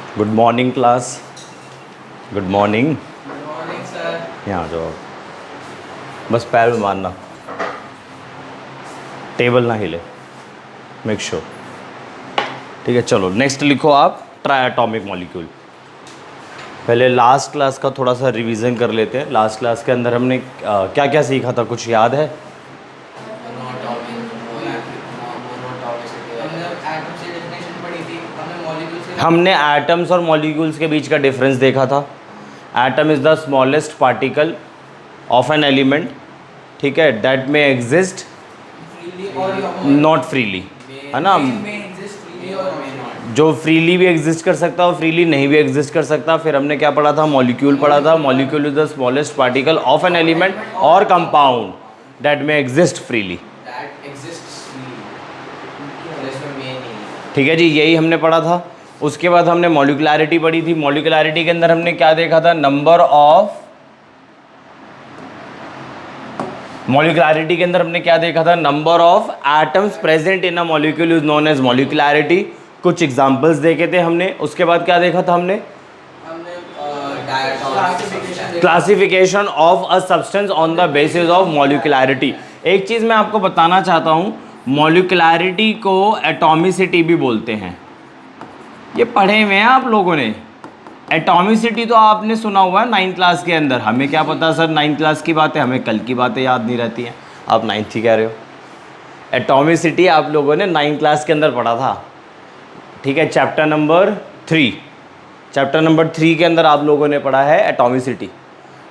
Good morning class. Good morning. Good morning sir. यहाँ आ जाओ, बस पैर में मारना, टेबल ना हिले, मेक श्योर। ठीक है, चलो नेक्स्ट लिखो आप ट्राइएटॉमिक मॉलिक्यूल। पहले लास्ट क्लास का थोड़ा सा रिवीजन कर लेते हैं। लास्ट क्लास के अंदर हमने क्या क्या सीखा था, कुछ याद है? हमने एटम्स और मॉलिक्यूल्स के बीच का डिफरेंस देखा था। Atom is the smallest particle of an element, ठीक है, दैट में एग्जिस्ट नॉट फ्रीली, है ना। जो फ्रीली भी एग्जिस्ट कर सकता है और फ्रीली नहीं भी एग्जिस्ट कर सकता। फिर हमने क्या पढ़ा था? मॉलिक्यूल पढ़ा था। Molecule is the smallest particle of an element और कंपाउंड दैट में एग्जिस्ट फ्रीली। ठीक है जी, यही हमने पढ़ा था। उसके बाद हमने मॉलिक्युलैरिटी पढ़ी थी। मॉलिक्युलैरिटी के अंदर हमने क्या देखा था? मॉलिक्युलैरिटी के अंदर हमने क्या देखा था? Number of atoms present in a molecule is known as molecularity. कुछ एग्जांपल्स देखे थे हमने। उसके बाद क्या देखा था हमने? Classification of a substance on the basis of molecularity. एक चीज़ मैं आपको बताना चाहता हूँ, मॉलिक्युलैरिटी को एटॉमिसिटी भी बोलते हैं। ये पढ़े हुए हैं आप लोगों ने। एटॉमिसिटी तो आपने सुना हुआ है 9th क्लास के अंदर। हमें क्या पता सर 9th क्लास की बातें, हमें कल की बातें याद नहीं रहती हैं। आप 9th ही कह रहे हो। एटॉमिसिटी आप लोगों ने 9th क्लास के अंदर पढ़ा था, ठीक है, चैप्टर नंबर 3। चैप्टर नंबर 3 के अंदर आप लोगों ने पढ़ा है एटॉमिसिटी,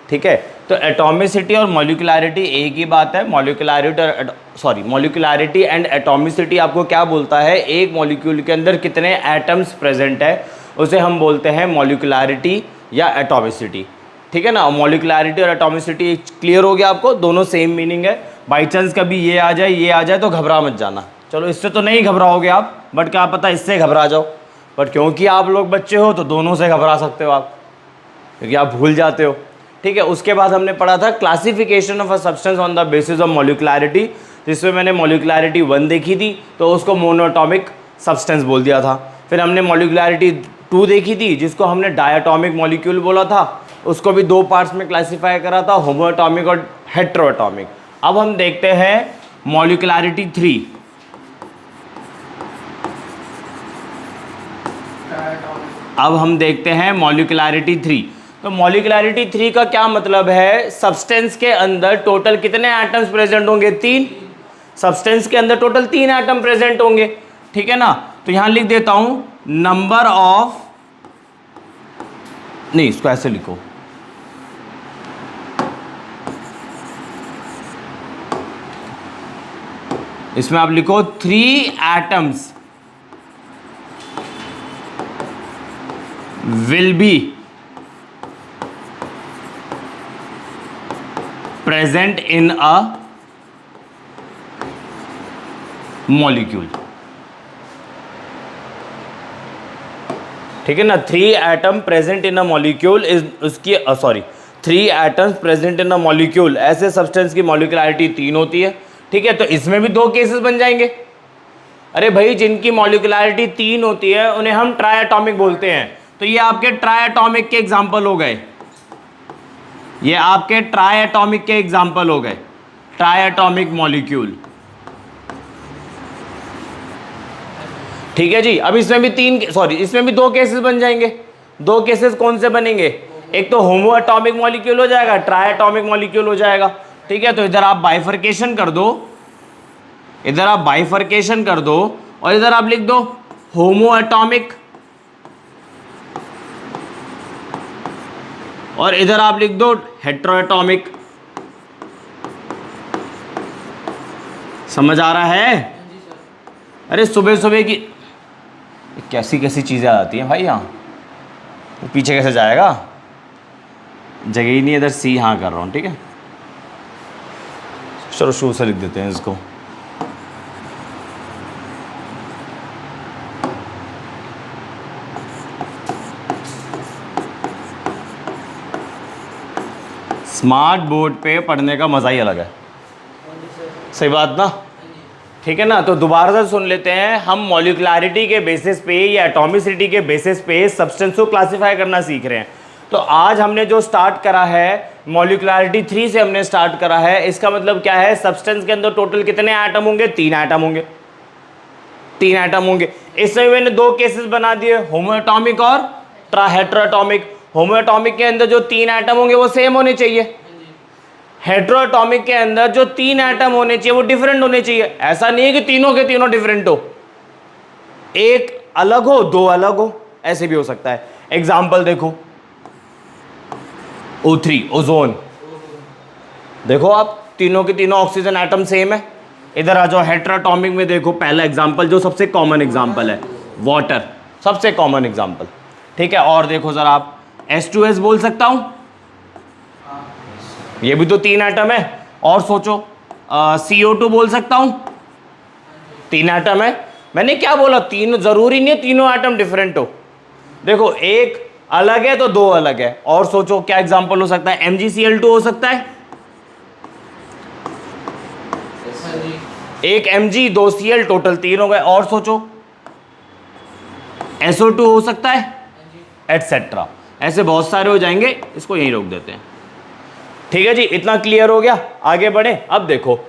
ठीक है। तो एटॉमिसिटी और मॉलिक्युलैरिटी एक ही बात है। मॉलिक्युलैरिटी एंड एटॉमिसिटी आपको क्या बोलता है? एक मॉलिक्यूल के अंदर कितने एटम्स प्रेजेंट है उसे हम बोलते हैं मॉलिक्युलैरिटी या एटॉमिसिटी, ठीक है ना। मॉलिक्युलैरिटी और एटॉमिसिटी क्लियर हो गया आपको? दोनों सेम मीनिंग है। बाई चांस कभी ये आ जाए तो घबरा मत जाना। चलो इससे तो नहीं घबराओगे आप, बट क्या पता इससे घबरा जाओ। बट क्योंकि आप लोग बच्चे हो तो दोनों से घबरा सकते हो आप, क्योंकि आप भूल जाते हो, ठीक है। उसके बाद हमने पढ़ा था classification of a substance on the basis of molecularity, जिसमें मैंने मॉलिक्युलैरिटी 1 देखी थी तो उसको मोनोएटॉमिक सब्सटेंस बोल दिया था। फिर हमने मॉलिक्युलैरिटी 2 देखी थी जिसको हमने डायटॉमिक मॉलिक्यूल बोला था। उसको भी 2 पार्ट्स में क्लासीफाई करा था, होमोएटॉमिक और हेट्रोएटॉमिक। अब हम देखते हैं मॉलिक्युलैरिटी 3। अब हम देखते हैं मॉलिक्युलैरिटी 3। तो मॉलिक्युलैरिटी 3 का क्या मतलब है? सब्सटेंस के अंदर टोटल कितने एटम्स प्रेजेंट होंगे? 3। सब्सटेंस के अंदर टोटल 3 एटम प्रेजेंट होंगे, ठीक है ना। तो यहां लिख देता हूं नंबर ऑफ, नहीं इसको ऐसे लिखो, इसमें आप लिखो 3 atoms will be present in a molecule, ठीक है ना। 3 atom present in a molecule is उसकी 3 atoms present in a molecule. ऐसे सब्सटेंस की मॉलिक्युलैरिटी 3 होती है, ठीक है। तो इसमें भी 2 केसेस बन जाएंगे। अरे भाई, जिनकी मॉलिक्युलैरिटी 3 होती है उन्हें हम ट्राइएटॉमिक बोलते हैं। तो ये आपके ट्राइएटॉमिक के एग्जाम्पल हो गए। ये आपके ट्राइएटॉमिक के एग्जाम्पल हो गए, ट्राइएटॉमिक मॉलिक्यूल, ठीक है जी। अब इसमें भी इसमें भी 2 केसेस बन जाएंगे। 2 केसेस कौन से बनेंगे? एक तो होमोएटॉमिक मॉलिक्यूल हो जाएगा, ट्राइएटॉमिक मॉलिक्यूल हो जाएगा, ठीक है। तो इधर आप बाइफर्केशन कर दो, इधर आप बाइफर्केशन कर दो और इधर आप लिख दो होमोएटॉमिक और इधर आप लिख दो हेट्रोएटॉमिक। समझ आ रहा है? अरे सुबह सुबह की कैसी कैसी चीज़ें आ जाती हैं भाई यहाँ। तो पीछे कैसे जाएगा? जगह ही नहीं, इधर सी हाँ कर रहा हूँ, ठीक है। चलो शू से लिख देते हैं इसको। स्मार्ट बोर्ड पे पढ़ने का मज़ा ही अलग है, सही बात ना। ठीक है ना। तो दोबारा से सुन लेते हैं, हम मॉलिक्युलरिटी के बेसिस पे या एटॉमिसिटी के बेसिस पे सब्सटेंस को क्लासिफाई करना सीख रहे हैं। तो आज हमने जो स्टार्ट करा है मॉलिक्युलरिटी 3 से हमने स्टार्ट करा है। इसका मतलब क्या है, सब्सटेंस के अंदर टोटल कितने एटम होंगे, 3 एटम होंगे, 3 एटम होंगे। इसमें मैंने 2 केसेस बना दिए, होमोएटॉमिक और हेटेरोएटॉमिक। होमोएटॉमिक के अंदर जो 3 एटम होंगे वो सेम होने चाहिए, हेटेरोएटॉमिक के अंदर जो 3 एटम होने चाहिए वो डिफरेंट होने चाहिए। ऐसा नहीं है कि तीनों के तीनों डिफरेंट हो, एक अलग हो 2 अलग हो, ऐसे भी हो सकता है। एग्जांपल देखो, O3 ओजोन, देखो आप तीनों के तीनों ऑक्सीजन एटम सेम है। इधर आ जाओ हेटेरोएटॉमिक में, देखो पहला एग्जांपल जो सबसे कॉमन एग्जांपल है वाटर, सबसे कॉमन एग्जांपल, ठीक है। और देखो जरा आप H2S बोल सकता हूं, ये भी तो 3 एटम है। और सोचो CO2 बोल सकता हूं, 3 एटम है। मैंने क्या बोला, तीनों, जरूरी नहीं है तीनों एटम डिफरेंट हो। देखो एक अलग है तो 2 अलग है। और सोचो क्या एग्जांपल हो सकता है, MgCl2 हो सकता है, एक Mg 2 Cl, टोटल 3 हो गए। और सोचो SO2 हो सकता है, एटसेट्रा, ऐसे बहुत सारे हो जाएंगे। इसको यहीं रोक देते हैं, ठीक है जी। इतना क्लियर हो गया, आगे बढ़े। अब देखो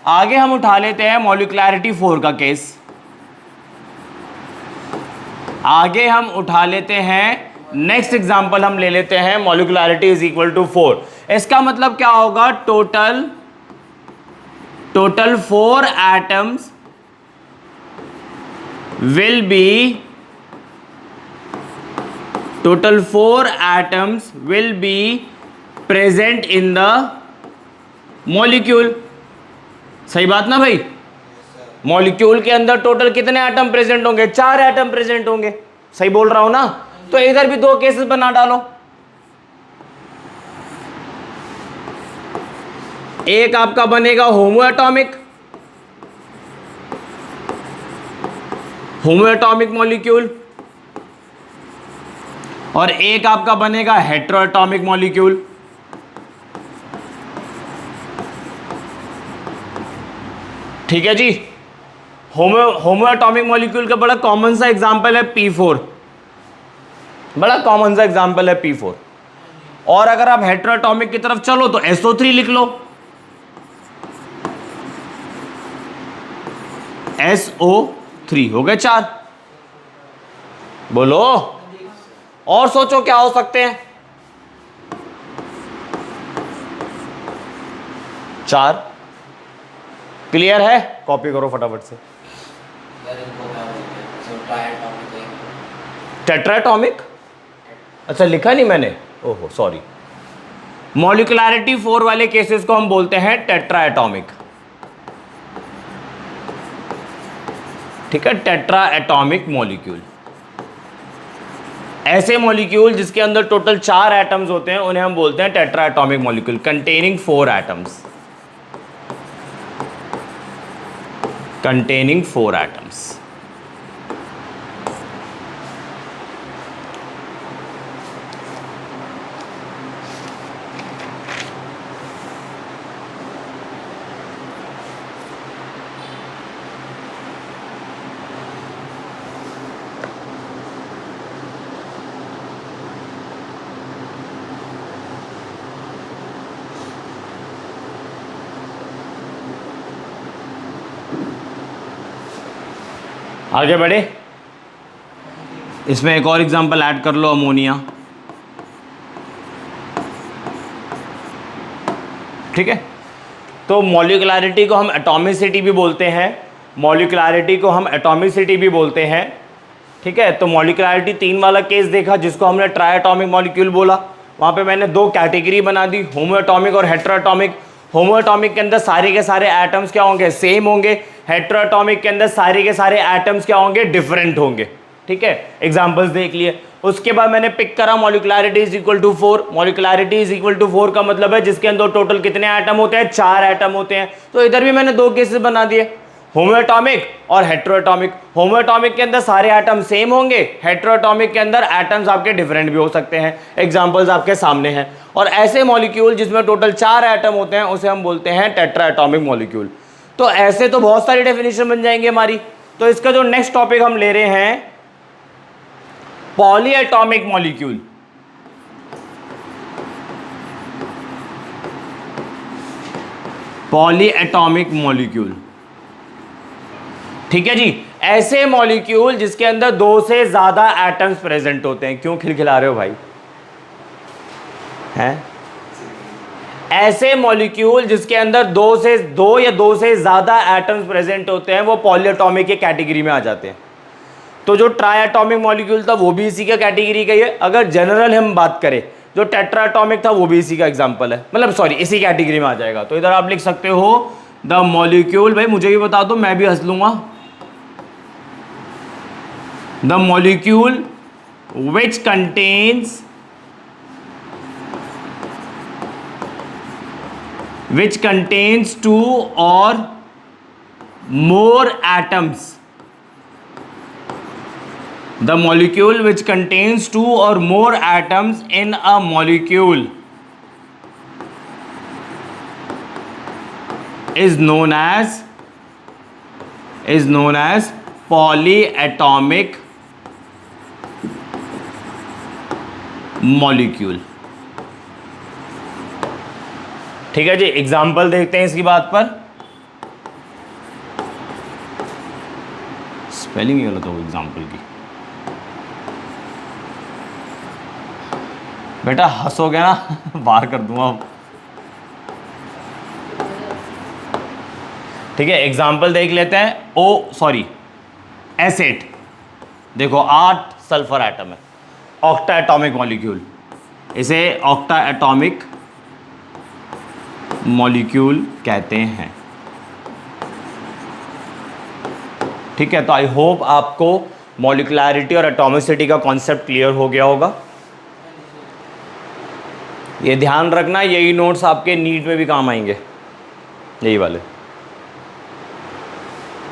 आगे हम उठा लेते हैं मॉलिक्युलरिटी 4 का केस। आगे हम उठा लेते हैं नेक्स्ट एग्जांपल, हम ले लेते हैं मॉलिक्युलरिटी इज इक्वल टू 4। इसका मतलब क्या होगा, total 4 atoms will be, total 4 atoms will be present in the molecule. सही बात ना भाई, मॉलिक्यूल के अंदर टोटल कितने एटम प्रेजेंट होंगे, 4 एटम प्रेजेंट होंगे। सही बोल रहा हूं ना। तो इधर भी 2 केसेस बना डालो, एक आपका बनेगा होमोएटॉमिक, मॉलिक्यूल, और एक आपका बनेगा हेटेरोएटॉमिक मॉलिक्यूल। ठीक है जी। होमोएटॉमिक मॉलिक्यूल का बड़ा कॉमन सा एग्जांपल है P4, बड़ा कॉमन सा एग्जांपल है P4। और अगर आप हेटेरोएटॉमिक की तरफ चलो तो SO3 लिख लो, SO3 हो गए 4। बोलो और सोचो क्या हो सकते हैं, 4। क्लियर है, कॉपी करो फटाफट से। टेट्राएटॉमिक, अच्छा लिखा नहीं मैंने, ओहो सॉरी। मॉलिक्युलरिटी 4 वाले केसेस को हम बोलते हैं टेट्राएटॉमिक, ठीक है। टेट्राएटॉमिक मॉलिक्यूल, ऐसे मॉलिक्यूल जिसके अंदर टोटल 4 एटम्स होते हैं उन्हें हम बोलते हैं tetraatomic molecule containing 4 atoms, containing 4 atoms। आगे बढ़े, इसमें एक और एग्जांपल ऐड कर लो, अमोनिया, ठीक है। तो मॉलिक्युलरिटी को हम एटॉमिसिटी भी बोलते हैं, मॉलिक्युलरिटी को हम एटॉमिसिटी भी बोलते हैं, ठीक है। तो मॉलिक्युलरिटी 3 वाला केस देखा जिसको हमने ट्राइएटॉमिक मॉलिक्यूल बोला, वहाँ पे मैंने 2 कैटेगरी बना दी, होमोएटॉमिक और हेटेरोएटॉमिक। होमोएटॉमिक के अंदर सारे के सारे एटम्स क्या होंगे, सेम होंगे। हेटेरोएटॉमिक के अंदर सारे के सारे एटम्स क्या होंगे, डिफरेंट होंगे, ठीक है। एग्जांपल्स देख लिए। उसके बाद मैंने पिक करा molecularity is equal to 4। Molecularity is equal to 4 का मतलब है जिसके अंदर टोटल कितने एटम होते हैं, 4 एटम होते हैं। तो इधर भी मैंने 2 केसेस बना दिए, होमोएटॉमिक और हेटेरोएटॉमिक। होमोएटॉमिक के अंदर सारे एटम सेम होंगे, हेटेरोएटॉमिक के अंदर एटम्स आपके डिफरेंट भी हो सकते हैं। एग्जांपल्स आपके सामने हैं। और ऐसे मॉलिक्यूल जिसमें टोटल 4 एटम होते हैं उसे हम बोलते हैं टेट्राएटॉमिक मॉलिक्यूल। तो ऐसे तो बहुत सारी डेफिनेशन बन जाएंगे हमारी। तो इसका जो नेक्स्ट टॉपिक हम ले रहे हैं, poly atomic molecule. Poly atomic molecule, ठीक है जी। ऐसे मॉलिक्यूल जिसके अंदर 2 से ज्यादा एटम्स प्रेजेंट होते हैं। क्यों खिलखिला रहे हो भाई? हैं? ऐसे मॉलिक्यूल जिसके अंदर 2 या 2 से ज्यादा एटम्स प्रेजेंट होते हैं वो पॉली एटॉमिक की कैटेगरी में आ जाते हैं। तो जो ट्राई एटॉमिक मॉलिक्यूल था वो भी इसी का कैटेगरी का ही है। अगर जनरल हम बात करें, जो टेट्रा एटॉमिक था वो भी इसी का एग्जांपल है, मतलब सॉरी इसी कैटेगरी में आ जाएगा। तो इधर आप लिख सकते हो द मॉलिक्यूल, भाई मुझे भी बता दो, मैं भी हंस लूंगा। The molecule which contains 2 or more atoms. The molecule which contains 2 or more atoms in a molecule is known as polyatomic molecule। ठीक है जी, एग्जाम्पल देखते हैं इसकी बात पर। स्पेलिंग गलत हो एग्जाम्पल की, बेटा हंसोगे ना बाहर कर दूंगा अब। ठीक है, एग्जाम्पल देख लेते हैं। एसेट, देखो 8 सल्फर एटम है, ऑक्टा एटॉमिक मॉलिक्यूल, इसे ऑक्टा एटॉमिक मॉलिक्यूल कहते हैं। ठीक है, तो आई होप आपको मॉलिक्युलैरिटी और एटॉमिसिटी का कॉन्सेप्ट क्लियर हो गया होगा। ये ध्यान रखना, यही नोट्स आपके नीट में भी काम आएंगे, यही वाले।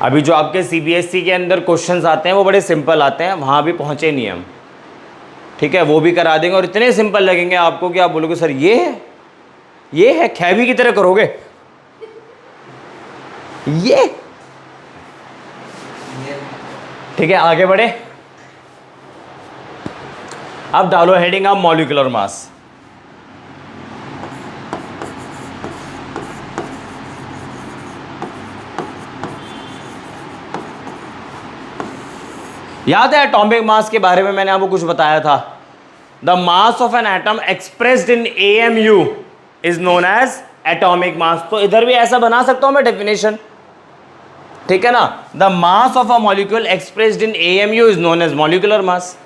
अभी जो आपके सीबीएसई के अंदर क्वेश्चंस आते हैं वो बड़े सिंपल आते हैं, वहाँ भी पहुँचे नहीं हम। ठीक है, वो भी करा देंगे और इतने सिंपल लगेंगे आपको कि आप बोलोगे सर ये है, खैबी की तरह करोगे ये। ठीक है, आगे बढ़े। अब डालो हेडिंग ऑफ मॉलिक्यूलर मास। याद है एटॉमिक मास के बारे में मैंने आपको कुछ बताया था। The mass of an atom expressed in AMU is known as atomic mass. तो इधर भी ऐसा बना सकता हूं मैं डेफिनेशन, ठीक है ना। The mass of a molecule expressed in AMU is known as molecular mass.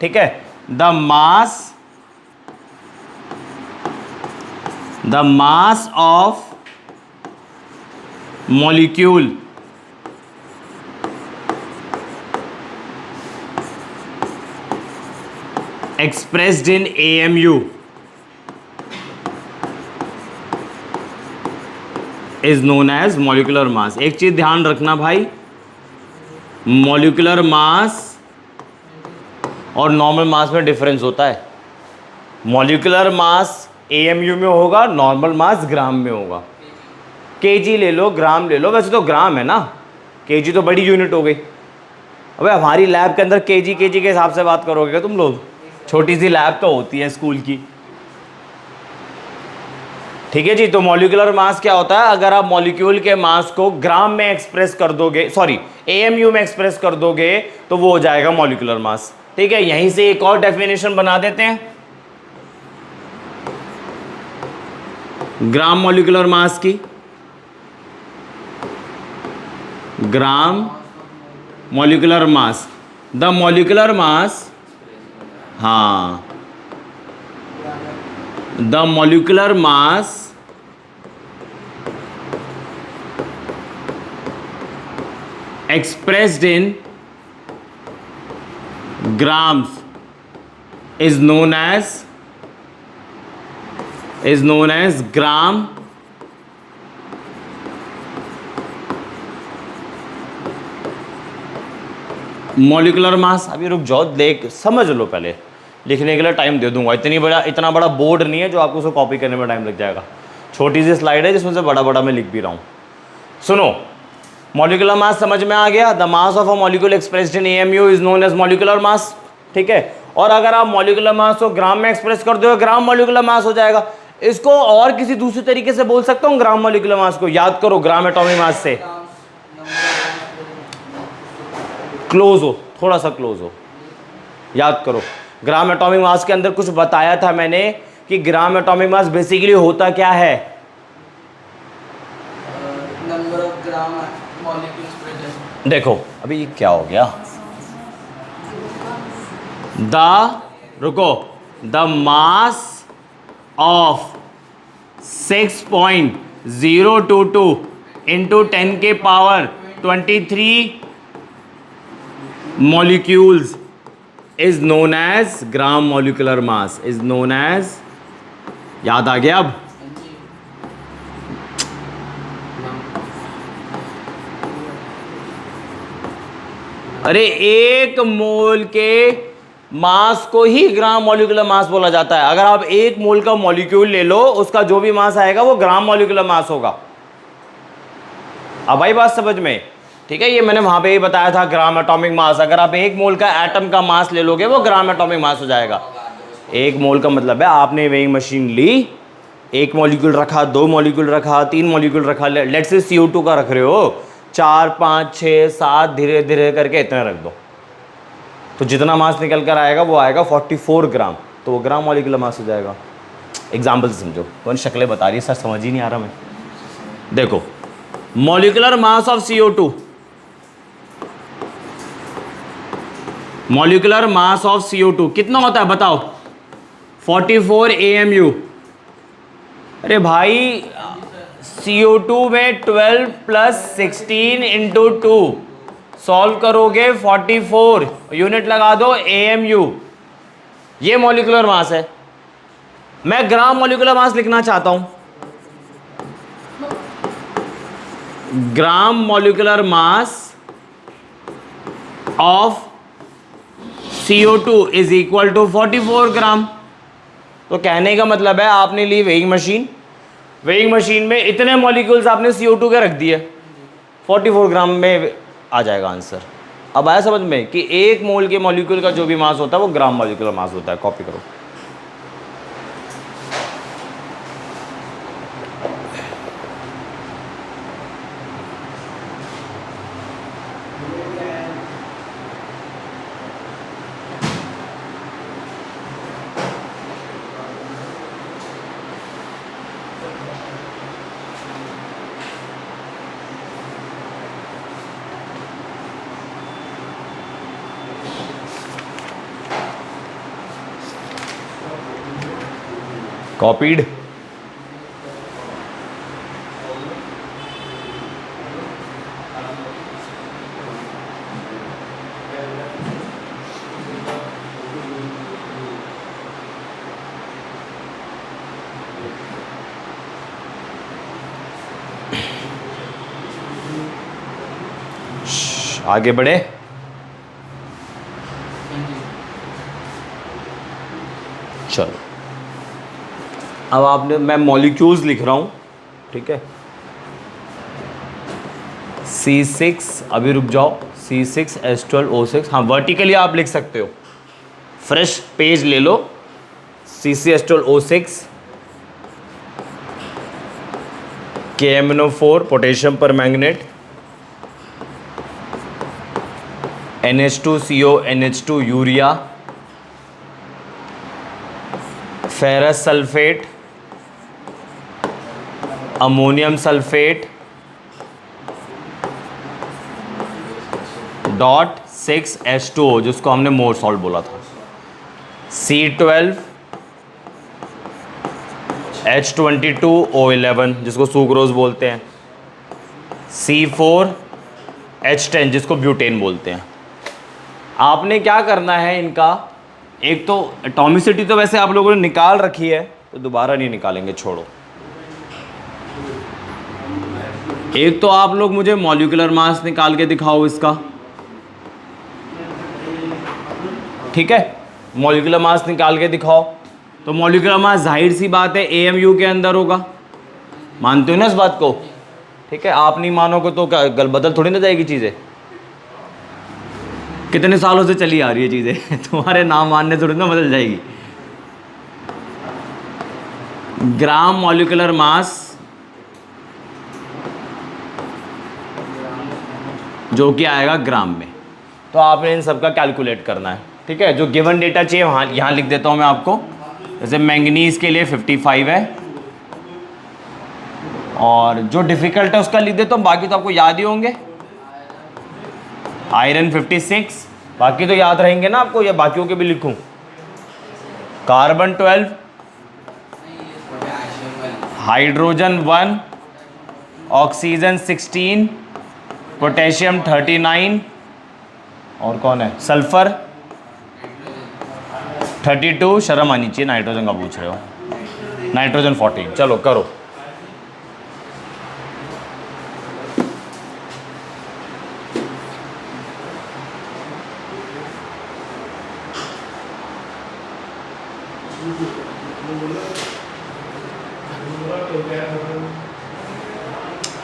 ठीक है, the mass of molecule expressed in AMU is known as molecular mass। एक चीज ध्यान रखना भाई, मॉलिक्यूलर मास और नॉर्मल मास में डिफरेंस होता है। मॉलिक्यूलर मास AMU में होगा, नॉर्मल मास ग्राम में होगा। केजी ले लो, ग्राम ले लो, वैसे तो ग्राम है ना, केजी तो बड़ी यूनिट हो गई। अबे हमारी लैब के अंदर केजी के हिसाब से बात करोगे क्या तुम लोग? छोटी सी लैब तो होती है स्कूल की। ठीक है जी, तो मॉलिक्यूलर मास क्या होता है? अगर आप मॉलिक्यूल के मास को ग्राम में एक्सप्रेस कर दोगे, सॉरी AMU में एक्सप्रेस कर दोगे, तो वो हो जाएगा मॉलिक्यूलर मास। ठीक है, यहीं से एक और डेफिनेशन बना देते हैं ग्राम मॉलिक्यूलर मास की। Gram molecular mass, the molecular mass, हाँ, the molecular mass expressed in grams is known as gram molecular mass. अभी रुक जाओ, देख समझ लो, पहले लिखने के लिए टाइम दे दूंगा। इतना बड़ा बोर्ड नहीं है जो आपको उसको कॉपी करने में टाइम लग जाएगा। छोटी सी स्लाइड है जिसमें से बड़ा बड़ा मैं लिख भी रहा हूँ। सुनो, मॉलिक्यूलर मास समझ में आ गया। The mass of a molecule expressed in AMU is known as molecular mass, ठीक है। और अगर आप मॉलिक्यूलर मास को ग्राम में एक्सप्रेस कर दो, ग्राम मॉलिक्यूलर मास हो जाएगा। इसको और किसी दूसरे तरीके से बोल सकता हूं ग्राम मॉलिक्यूलर मास को, याद करो ग्राम एटॉमिक मास से क्लोज हो, थोड़ा सा क्लोज हो, याद करो। ग्राम एटॉमिक मास के अंदर कुछ बताया था मैंने कि ग्राम एटॉमिक मास बेसिकली होता क्या है, number of gram molecules present. देखो अभी ये क्या हो गया, रुको, द मास ऑफ 6.022 इंटू 10 के power 23 molecules is known as gram molecular mass, is known as, याद आ गया अब? अरे एक मोल के मास को ही ग्राम मॉलिक्यूलर मास बोला जाता है। अगर आप एक मोल का मॉलिक्यूल ले लो, उसका जो भी मास आएगा वो ग्राम मॉलिक्यूलर मास होगा। अब आई बात समझ में, ठीक है। ये मैंने वहां पे ही बताया था ग्राम एटॉमिक मास। अगर आप एक मोल का एटम का मास ले लोगे वो ग्राम एटॉमिक मास हो जाएगा। एक मोल का मतलब है आपने वेइंग मशीन ली, एक मॉलिक्यूल रखा, 2 मॉलिक्यूल रखा, 3 मॉलिक्यूल रखा, लेट्स से CO2 का रख रहे हो, 4 5 6 7 धीरे धीरे करके इतना रख दो, तो जितना मास निकल कर आएगा वो आएगा 44 ग्राम, तो वो ग्राम मॉलिक्यूलर मास हो जाएगा। एग्जाम्पल से समझो, कौन शक्लें बता रही है सर, समझ ही नहीं आ रहा मैं। देखो molecular mass of CO2, molecular mass of CO2 कितना होता है बताओ? 44 AMU। अरे भाई CO2 में 12 + 16 × 2 सॉल्व करोगे 44, यूनिट लगा दो AMU। ये मॉलिक्यूलर मास है। मैं ग्राम मॉलिक्यूलर मास लिखना चाहता हूं, gram molecular mass of CO2 is equal to 44 gram. तो कहने का मतलब है आपने ली वेइंग मशीन, वेइंग मशीन में इतने मॉलिक्यूल्स आपने CO2 के रख दिए, 44 ग्राम में आ जाएगा आंसर। अब आया समझ में कि एक मोल के मॉलिक्यूल का जो भी मास होता है वो ग्राम मॉलिक्यूलर मास होता है। कॉपी करो। कॉपीड। आगे बढ़े। चलो अब आपने, मैं मॉलिक्यूल्स लिख रहा हूं, ठीक है। C6, अभी रुक जाओ, C6H12O6, हाँ वर्टिकली आप लिख सकते हो, फ्रेश पेज ले लो। CCH12O6 KMnO4 पोटेशियम पर manganate, NH2CO NH2 urea, ferrous sulphate, ammonium sulphate .6H2O जिसको हमने मोर सॉल्ट बोला था, C12 H22O11 जिसको सुक्रोज बोलते हैं, C4 H10 जिसको ब्यूटेन बोलते हैं। आपने क्या करना है इनका, एक तो एटॉमिसिटी तो वैसे आप लोगों ने निकाल रखी है, तो दोबारा नहीं निकालेंगे, छोड़ो। एक तो आप लोग मुझे मॉलिक्यूलर मास निकाल के दिखाओ इसका, ठीक है, मॉलिक्यूलर मास निकाल के दिखाओ। तो मॉलिक्यूलर मास जाहिर सी बात है AMU के अंदर होगा, मानते हो ना इस बात को? ठीक है, आप नहीं मानोगे तो क्या गल बदल थोड़ी ना जाएगी चीज़ें। कितने सालों से चली आ रही है चीज़ें तुम्हारे नाम मानने थोड़ी ना बदल जाएगी। ग्राम मॉलिक्यूलर मास जो कि आएगा ग्राम में, तो आपने इन सब का कैलकुलेट करना है। ठीक है, जो गिवन डेटा चाहिए वहाँ यहाँ लिख देता हूँ मैं आपको। जैसे मैंगनीज के लिए 55 है, और जो डिफ़िकल्ट है उसका लिख देता हूँ, बाकी तो आपको याद ही होंगे। आयरन 56, बाकी तो याद रहेंगे ना आपको, या बाकियों के भी लिखूँ। कार्बन 12, हाइड्रोजन 1, ऑक्सीजन 16, पोटेशियम 39, और कौन है, सल्फर 32। शर्म आनी चाहिए, नाइट्रोजन का पूछ रहे हो। नाइट्रोजन 14। चलो करो।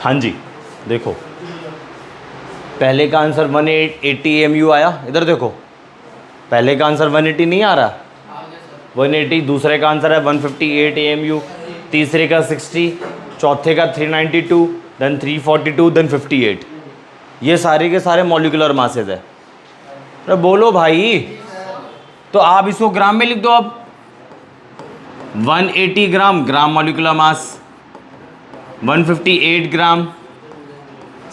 हाँ जी, देखो पहले का आंसर 180 AMU आया, इधर देखो पहले का आंसर 180 नहीं आ रहा, 180। दूसरे का आंसर है 158 AMU, तीसरे का 60, चौथे का 392, देन 342, देन 58। ये सारे के सारे मॉलिक्यूलर मासेज है। अरे बोलो भाई, तो आप इसको ग्राम में लिख दो अब। 180 ग्राम, ग्राम मॉलिक्यूलर मास। 158 ग्राम,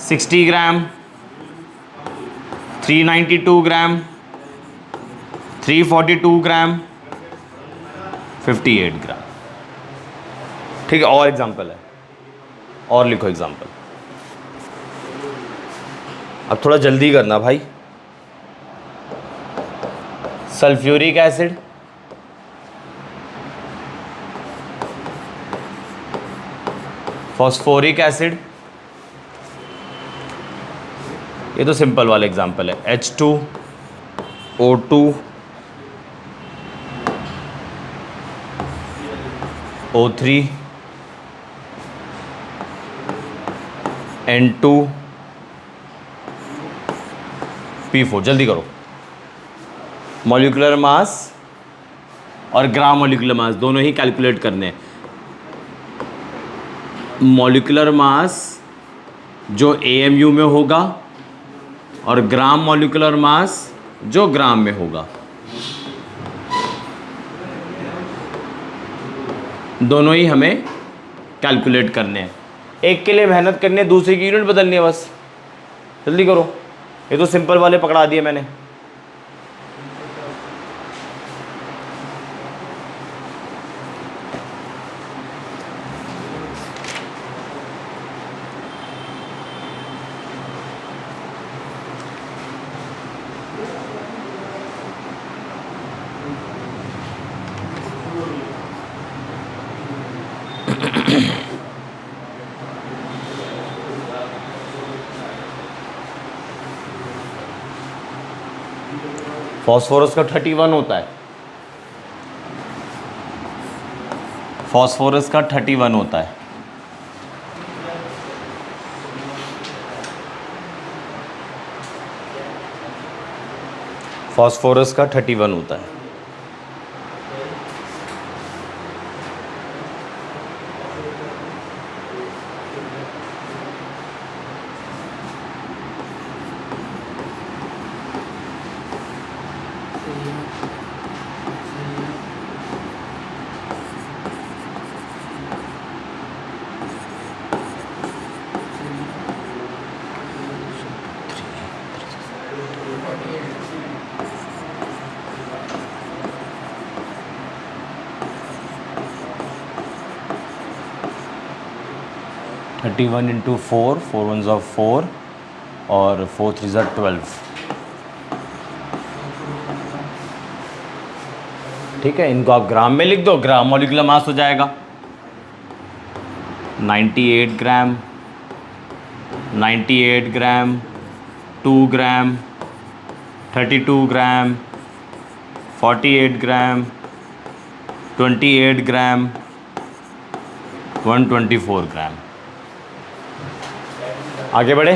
60 ग्राम, 392 ग्राम, 342 ग्राम, 58 ग्राम। ठीक है, और एग्जांपल है, और लिखो एग्जांपल। अब थोड़ा जल्दी करना भाई। सल्फ्यूरिक एसिड, फॉस्फोरिक एसिड, ये तो सिंपल वाला एग्जांपल है। H2O2, O3, N2, P4। जल्दी करो। मॉलिक्यूलर मास और ग्राम मॉलिक्यूलर मास दोनों ही कैलकुलेट करने हैं। मॉलिक्यूलर मास जो AMU में होगा और ग्राम मॉलिक्यूलर मास जो ग्राम में होगा, दोनों ही हमें कैलकुलेट करने हैं। एक के लिए मेहनत करनी है, दूसरे की यूनिट बदलनी है बस। जल्दी करो, ये तो सिंपल वाले पकड़ा दिए मैंने। फॉस्फोरस का 31 होता है। फॉस्फोरस का 31 होता है। फॉस्फोरस का 31 होता है। थर्टी वन इंटू 4, 4 1 ज़ा 4 और 4 3 ज़ा 12। ठीक है, इनको आप ग्राम में लिख दो, ग्राम मॉलिक्यूलर मास हो जाएगा। 98 ग्राम, 98 ग्राम, 2 ग्राम, 32 ग्राम, 48 ग्राम, 28 ग्राम, 124 ग्राम। आगे बढ़े।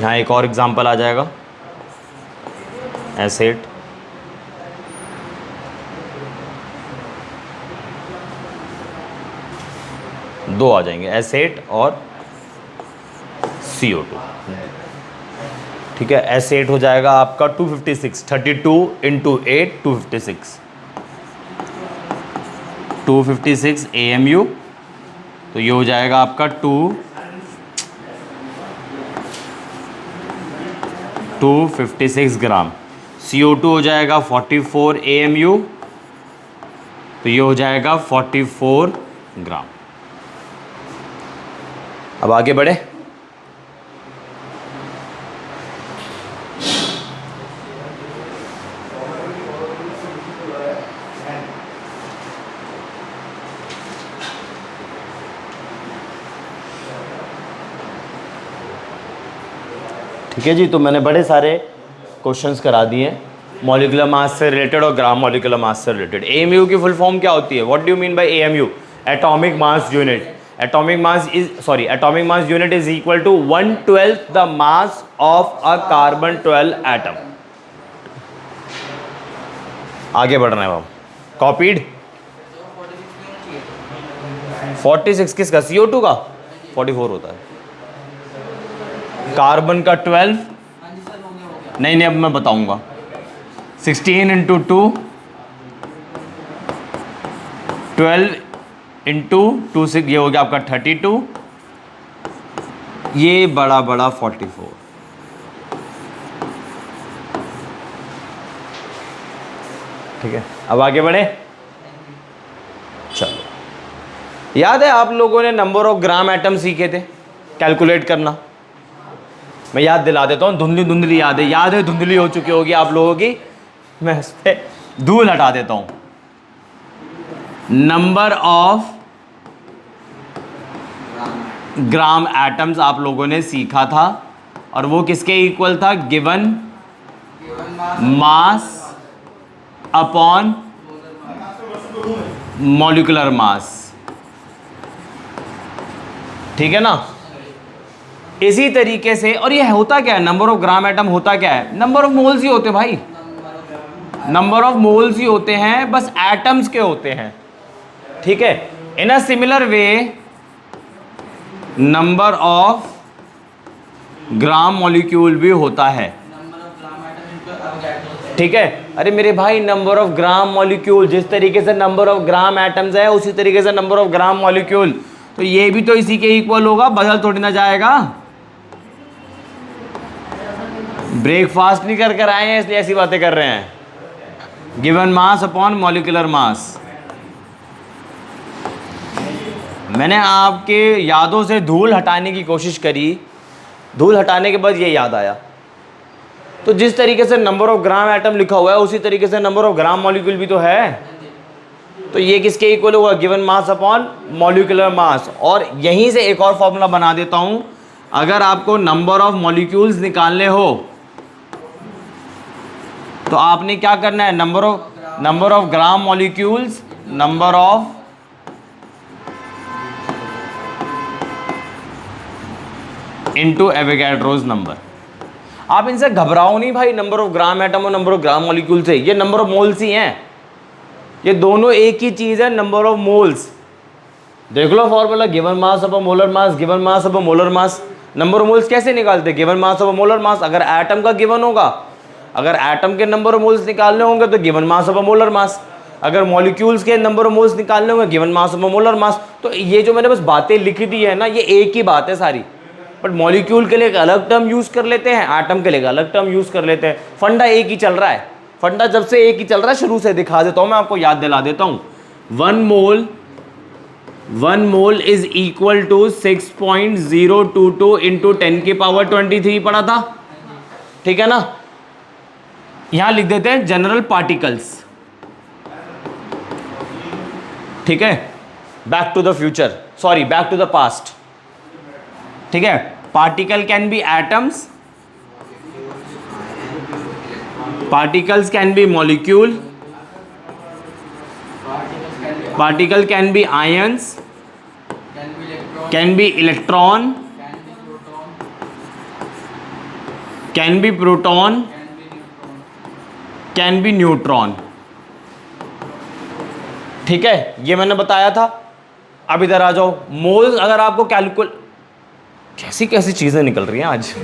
यहाँ एक और एग्जांपल आ जाएगा, एसेट। दो आ जाएंगे, एसेट और CO2। ठीक है, एसेट हो जाएगा आपका 256, 32 इंटू 8 256, 256 AMU। तो ये हो जाएगा आपका 256 ग्राम। CO2 हो जाएगा 44 AMU। तो ये हो जाएगा 44 ग्राम। अब आगे बढ़े। ठीक है जी, तो मैंने बड़े सारे क्वेश्चंस करा दिए मॉलिक्यूलर मास से रिलेटेड और ग्राम मॉलिक्यूलर मास से रिलेटेड। AMU की फुल फॉर्म क्या होती है? What do you mean by AMU? Atomic mass unit. Atomic mass unit is equal to 1/12 the mass of a carbon 12 atom. आगे बढ़ रहे हैं हम। कॉपीड। 46 किसका? CO2 का 44 होता है। कार्बन का 12, नहीं अब मैं बताऊंगा। 16 इंटू 2, 12 इंटू 2 6, ये हो गया आपका 32, ये बड़ा 44। ठीक है, अब आगे बढ़े। चलो, याद है आप लोगों ने नंबर ऑफ ग्राम एटम सीखे थे कैलकुलेट करना? मैं याद दिला देता हूँ, धुंधली याद है, धुंधली हो चुकी होगी आप लोगों की। मैं इस पर धूल हटा देता हूँ। नंबर ऑफ ग्राम एटम्स आप लोगों ने सीखा था, और वो किसके इक्वल था? Given mass upon molecular mass. ठीक है ना? इसी तरीके से, और ये होता क्या है? नंबर ऑफ ग्राम एटम होता क्या है? नंबर ऑफ मोल्स ही होते हैं भाई, नंबर ऑफ मोल्स ही होते हैं, बस एटम्स के होते हैं। ठीक है, in a similar way number of gram molecule भी होता है। ठीक है, अरे मेरे भाई, नंबर ऑफ ग्राम मॉलिक्यूल, जिस तरीके से नंबर ऑफ ग्राम एटम्स है उसी तरीके से नंबर ऑफ ग्राम मॉलिक्यूल, तो ये भी तो इसी के इक्वल होगा, बदल थोड़ी ना जाएगा। ब्रेकफास्ट नहीं कर आए हैं इसलिए ऐसी बातें कर रहे हैं। Given mass upon molecular mass. मैंने आपके यादों से धूल हटाने की कोशिश करी, धूल हटाने के बाद ये याद आया। तो जिस तरीके से नंबर ऑफ ग्राम एटम लिखा हुआ है उसी तरीके से नंबर ऑफ ग्राम मॉलिक्यूल भी तो है। तो ये किसके इक्वल होगा? Given mass upon molecular mass. और यहीं से एक और फॉर्मूला बना देता हूं, अगर आपको नंबर ऑफ मॉलिक्यूल्स निकालने हो तो आपने क्या करना है? Number of gram molecules, number of into Avogadro's number. आप इनसे घबराओ नहीं भाई, नंबर ऑफ ग्राम एटम और नंबर ऑफ ग्राम मॉलिक्यूल से, ये नंबर ऑफ मोल्स ही हैं, ये दोनों एक ही चीज है, नंबर ऑफ मोल्स। देख लो formula, given mass upon molar mass, given mass upon molar mass. Number of moles कैसे निकालते? Given mass upon molar mass. अगर एटम का गिवन होगा, अगर एटम के नंबर ऑफ मोल्स निकालने होंगे तो given mass upon molar mass. अगर मॉलिक्यूल्स के नंबर ऑफ मोल्स निकालने होंगे, गिवन मास अपॉन मोलर मास। तो ये जो मैंने बस बातें लिखी दी है ना, ये एक ही बात है सारी, बट मॉलिक्यूल के लिए एक अलग टर्म यूज कर लेते हैं, एटम के लिए एक अलग टर्म यूज कर लेते हैं। फंडा एक ही चल रहा है, फंडा जब से एक ही चल रहा है, शुरू से दिखा देता हूं मैं आपको, याद दिला देता हूं। 1 mole is equal to 6.022 into 10⁻23 पढ़ा था, ठीक है ना? यहां लिख देते हैं जनरल पार्टिकल्स। ठीक है, back to the future, sorry back to the past. ठीक है, particle can be atoms, particles can be molecule, particle can be ions, can be electron, can be electron, can be proton, can be proton, can be neutron. Can be neutron. ठीक है, ये मैंने बताया था। अब इधर आ जाओ, मोल्स अगर आपको कैसी कैसी चीजें निकल रही हैं आज।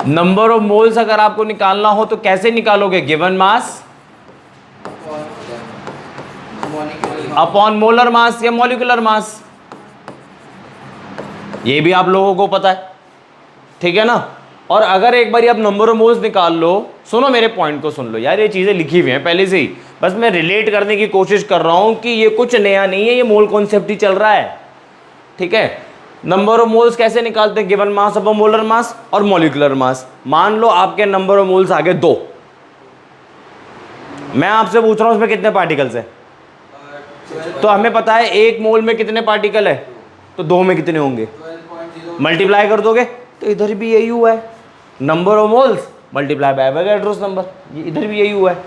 नंबर ऑफ मोल्स अगर आपको निकालना हो तो कैसे निकालोगे? गिवन मास अपॉन मोलर मास या मॉलिक्यूलर मास, ये भी आप लोगों को पता है, ठीक है ना। और अगर एक बार आप नंबर ऑफ मोल्स निकाल लो, सुनो मेरे पॉइंट को सुन लो यार, ये चीजें लिखी हुई हैं पहले से ही, बस मैं रिलेट करने की कोशिश कर रहा हूं कि ये कुछ नया नहीं है, ये मोल कॉन्सेप्ट ही चल रहा है, ठीक है। नंबर ऑफ मोल्स कैसे निकालते हैं? गिवन मास अपॉन मोलर मास और मॉलिक्यूलर मास। मान लो आपके नंबर ऑफ मोल्स आ गए 2, मैं आपसे पूछ रहा हूं उसमें कितने पार्टिकल्स हैं, तो हमें पता है 1 मोल में कितने पार्टिकल है, तो 2 में कितने होंगे, 12.0 मल्टीप्लाई कर दोगे तो इधर भी यही हुआ है, number of moles multiply by Avogadro's number, ये इधर भी यही हुआ है,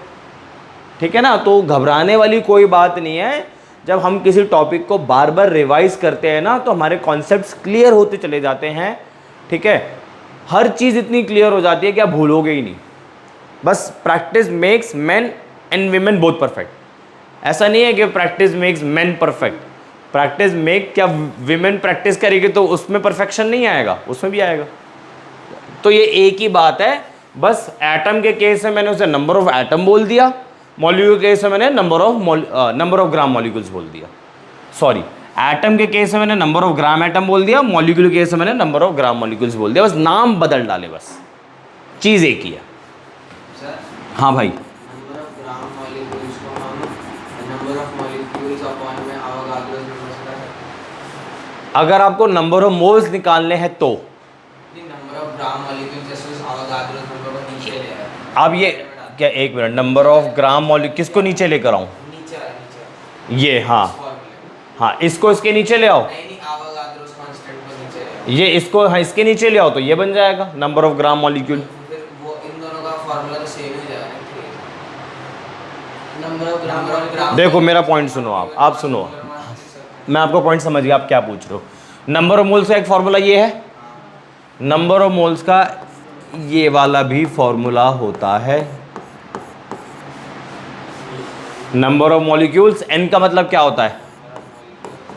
ठीक है ना। तो घबराने वाली कोई बात नहीं है, जब हम किसी टॉपिक को बार बार रिवाइज करते हैं ना तो हमारे कॉन्सेप्ट्स क्लियर होते चले जाते हैं, ठीक है। हर चीज़ इतनी क्लियर हो जाती है कि आप भूलोगे ही नहीं। बस practice makes man and women both perfect, ऐसा नहीं है कि practice makes man perfect, practice make, क्या विमेन प्रैक्टिस करेगी तो उसमें परफेक्शन नहीं आएगा, उसमें भी आएगा। तो ये एक ही बात है, बस एटम के केस में मैंने उसे नंबर ऑफ एटम बोल दिया, मॉलिक्यूल के केस में मैंने नंबर ऑफ ग्राम मॉलिक्यूल्स बोल दिया। सॉरी, एटम के केस में मैंने नंबर ऑफ ग्राम एटम बोल दिया, मॉलिक्यूल के केस में मैंने नंबर ऑफ ग्राम मॉलिक्यूल्स बोल दिया, बस नाम बदल डाले, बस चीज़ एक ही है। सर, हाँ भाई, नंबर ऑफ ग्राम मॉलिक्यूल्स को हम नंबर ऑफ मॉलिक्यूल्स अपॉन में अवोगाड्रो नंबर से कर सकते अगर आपको नंबर ऑफ मोल्स निकालने हैं तो हैं। नंबर ऑफ ग्राम मॉलिक्यूल्स जैसे अवोगाड्रो नंबर को नीचे ले आए, अब ये क्या, एक minute, number of gram molecule किसको नीचे लेकर आऊँ? नीचे ये, हाँ फॉर्मूले, हाँ, इसको इसके नीचे ले आओ, नहीं अवोगाड्रो कांस्टेंट को नीचे ले आए। ये इसको, हाँ इसके नीचे ले आओ, तो ये बन जाएगा नंबर ऑफ ग्राम मॉलिक्यूल। फिर वो इन दोनों का फॉर्मूला तो सेम ही जाएगा। नंबर ऑफ ग्राम देखो मेरा पॉइंट सुनो, आप सुनो, मैं आपको पॉइंट समझ गया आप क्या पूछ रहे हो। नंबर ऑफ मोल्स का एक फॉर्मूला ये है, नंबर ऑफ मोल्स का ये वाला भी फॉर्मूला होता है। नंबर ऑफ मॉलिक्यूल्स, एन का मतलब क्या होता है?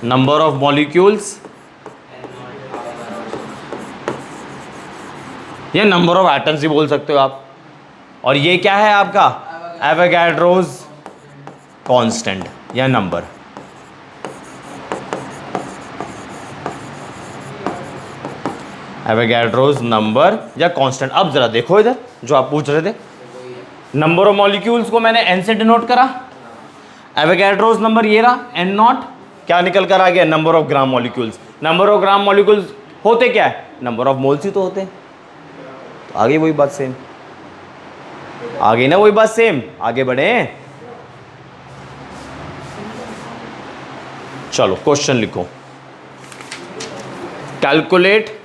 नंबर ऑफ मॉलिक्यूल्स या नंबर ऑफ एटम्स ही बोल सकते हो आप। और ये क्या है आपका? एवोगाड्रोस कांस्टेंट या नंबर। एवोगाड्रोस नंबर या कांस्टेंट। अब जरा देखो इधर जो आप पूछ रहे थे, नंबर ऑफ मॉलिक्यूल्स को मैंने एन से डिनोट करा, एवोगाड्रोस नंबर ये रहा एन नॉट, क्या निकल कर आ गया? Number of gram molecules. Number of gram molecules होते क्या है? नंबर ऑफ मोल्स ही तो होते हैं। तो आगे वही बात सेम, आगे ना वही बात सेम, आगे बढ़े। चलो क्वेश्चन लिखो, calculate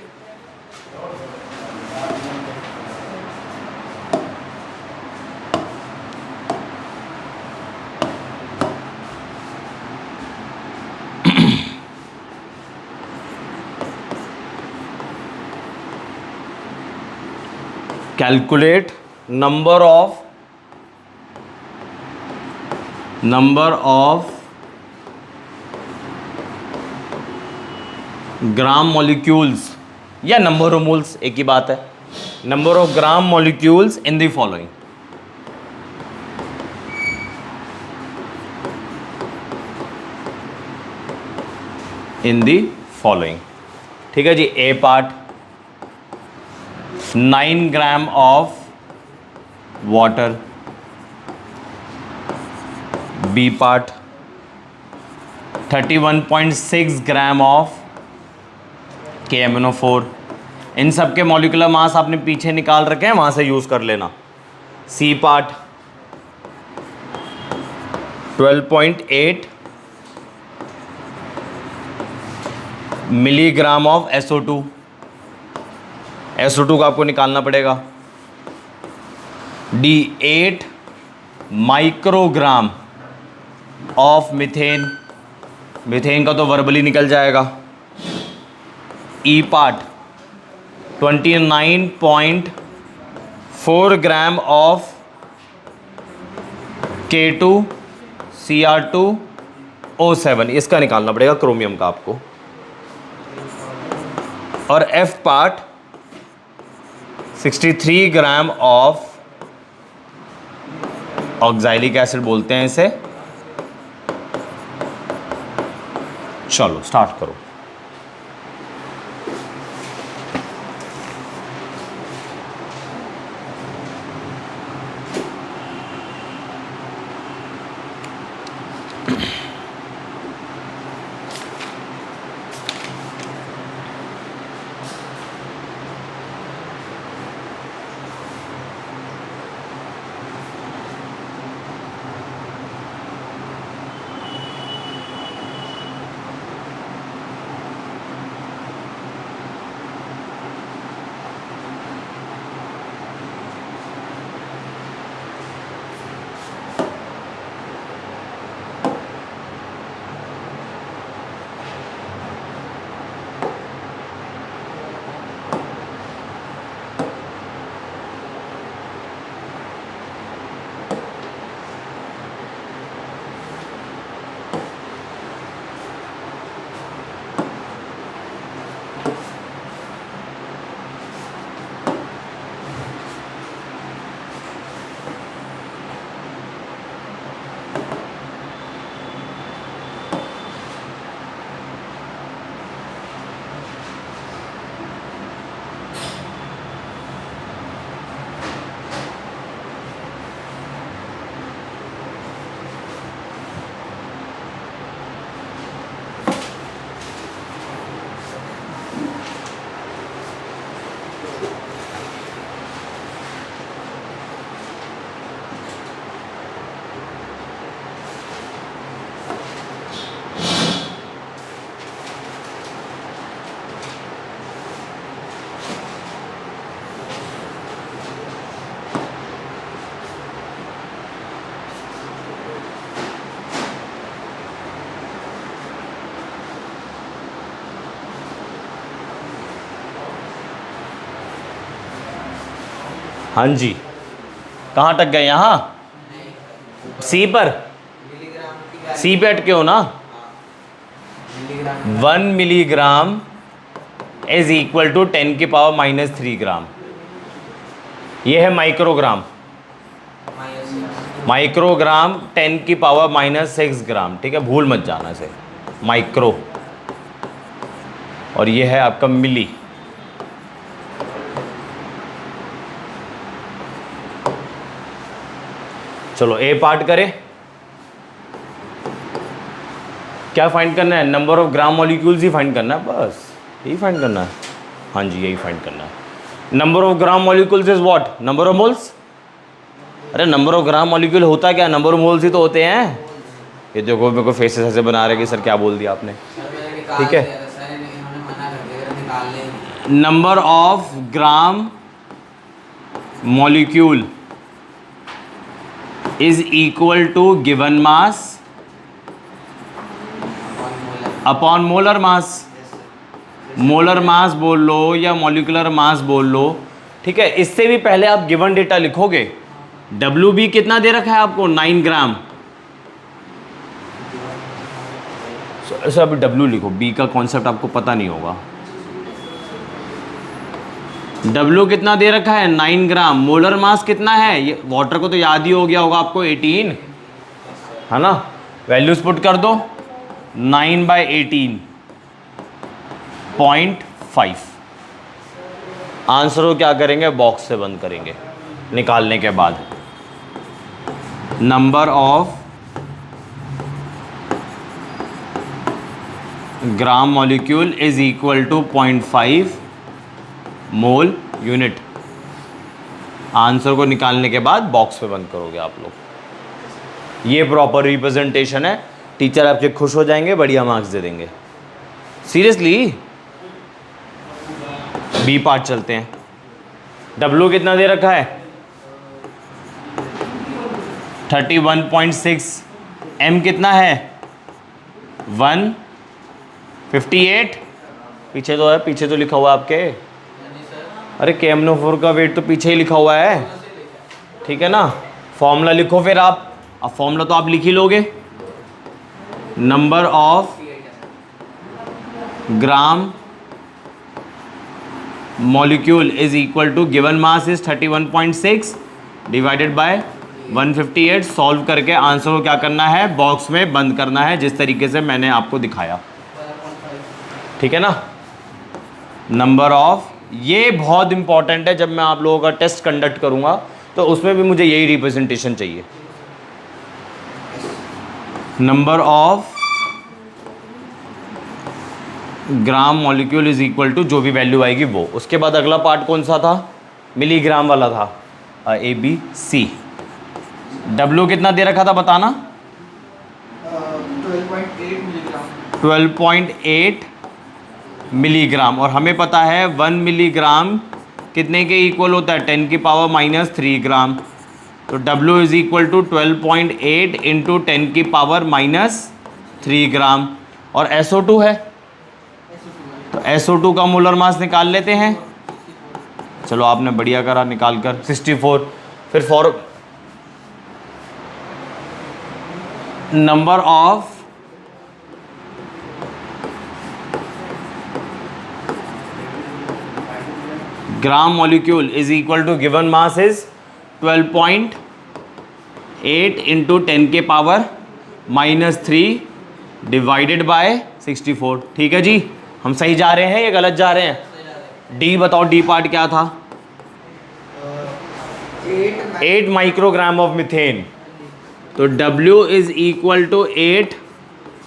calculate number of gram molecules या नंबर ऑफ मोल्स, एक ही बात है। Number of gram molecules in the following, ठीक है जी। A part 9 gram of water, B part 31.6 gram of KMnO4। इन सब के मॉलिक्यूलर मास आपने पीछे निकाल रखे हैं, वहां से यूज कर लेना। C part 12.8 milligram of SO2, SO2 का आपको निकालना पड़ेगा। D 8 microgram of methane, methane का तो वर्बली निकल जाएगा। ई पार्ट 29.4 ग्राम ऑफ K2Cr2O7, इसका निकालना पड़ेगा क्रोमियम का आपको। और F part 63 gram of oxalic acid बोलते हैं इसे। चलो स्टार्ट करो। हाँ जी, कहाँ तक गए? यहाँ सी पर, मिलीग्राम की सी पे अटके हो ना। Milligram 1 milligram is equal to 10 की पावर -3 ग्राम। ये है माइक्रोग्राम। माइक्रोग्राम 10 की पावर -6 ग्राम, ठीक है, भूल मत जाना इसे, माइक्रो। और ये है आपका मिली। चलो ए पार्ट करें। क्या फाइंड करना है? Number of gram molecules he find करना है, बस यही फाइंड करना है। हाँ जी, यही फाइंड करना है। Number of gram molecules is what? Number of moles. अरे नंबर ऑफ ग्राम मॉलिक्यूल होता क्या? नंबर ऑफ मोल्स ही तो होते हैं। ये देखो मेरे को फेसेस ऐसे बना रहे कि सर क्या बोल दिया आपने। ठीक है, number of gram molecule is equal to given mass upon molar mass. Molar mass बोल लो या मॉलिक्यूलर मास बोल लो, ठीक है। इससे भी पहले आप गिवन डेटा लिखोगे। WB कितना दे रखा है आपको? 9 ग्राम। ऐसा अभी W लिखो, B का कॉन्सेप्ट आपको पता नहीं होगा। W कितना दे रखा है? 9 ग्राम। मोलर मास कितना है? ये वाटर को तो याद ही हो गया होगा आपको, 18 है ना। वैल्यूज पुट कर दो, 9/18.5। आंसर को क्या करेंगे? बॉक्स से बंद करेंगे निकालने के बाद। Number of gram molecule is equal to 0.5 mole unit. Answer को निकालने के बाद बॉक्स पे बंद करोगे आप लोग। ये प्रॉपर रिप्रेजेंटेशन है। टीचर आपके खुश हो जाएंगे, बढ़िया मार्क्स दे देंगे। सीरियसली। बी पार्ट चलते हैं। W कितना दे रखा है? 31.6 m कितना है 158, पीछे तो है, पीछे तो लिखा हुआ है आपके, अरे KMnO4 का वेट तो पीछे ही लिखा हुआ है, ठीक है ना। फॉर्मूला लिखो फिर आप, अब फॉर्मूला तो आप लिख ही लोगे, number of gram molecule is equal to given mass is 31.6 divided by 158। Solve करके आंसर को क्या करना है, बॉक्स में बंद करना है, जिस तरीके से मैंने आपको दिखाया, ठीक है ना। नंबर ऑफ, ये बहुत इंपॉर्टेंट है, जब मैं आप लोगों का टेस्ट कंडक्ट करूंगा तो उसमें भी मुझे यही रिप्रेजेंटेशन चाहिए, number of gram molecule is equal to जो भी वैल्यू आएगी वो। उसके बाद अगला पार्ट कौन सा था, मिलीग्राम वाला था, ABC। W कितना दे रखा था बताना, 12.8 मिलीग्राम, और हमें पता है 1 मिलीग्राम कितने के इक्वल होता है, 10 की पावर -3 ग्राम। तो W is equal to 12.8 into 10 की पावर -3 ग्राम। और SO2 है, तो SO2 का मोलर मास निकाल लेते हैं। चलो आपने बढ़िया करा निकाल कर, 64। फिर for number of gram molecule is equal to given mass is 12.8 into 10 के पावर -3 डिवाइडेड बाय 64। ठीक है जी, हम सही जा रहे हैं या गलत जा रहे हैं? डी बताओ, डी पार्ट क्या था? 8 माइक्रोग्राम ऑफ मिथेन। तो W is equal to 8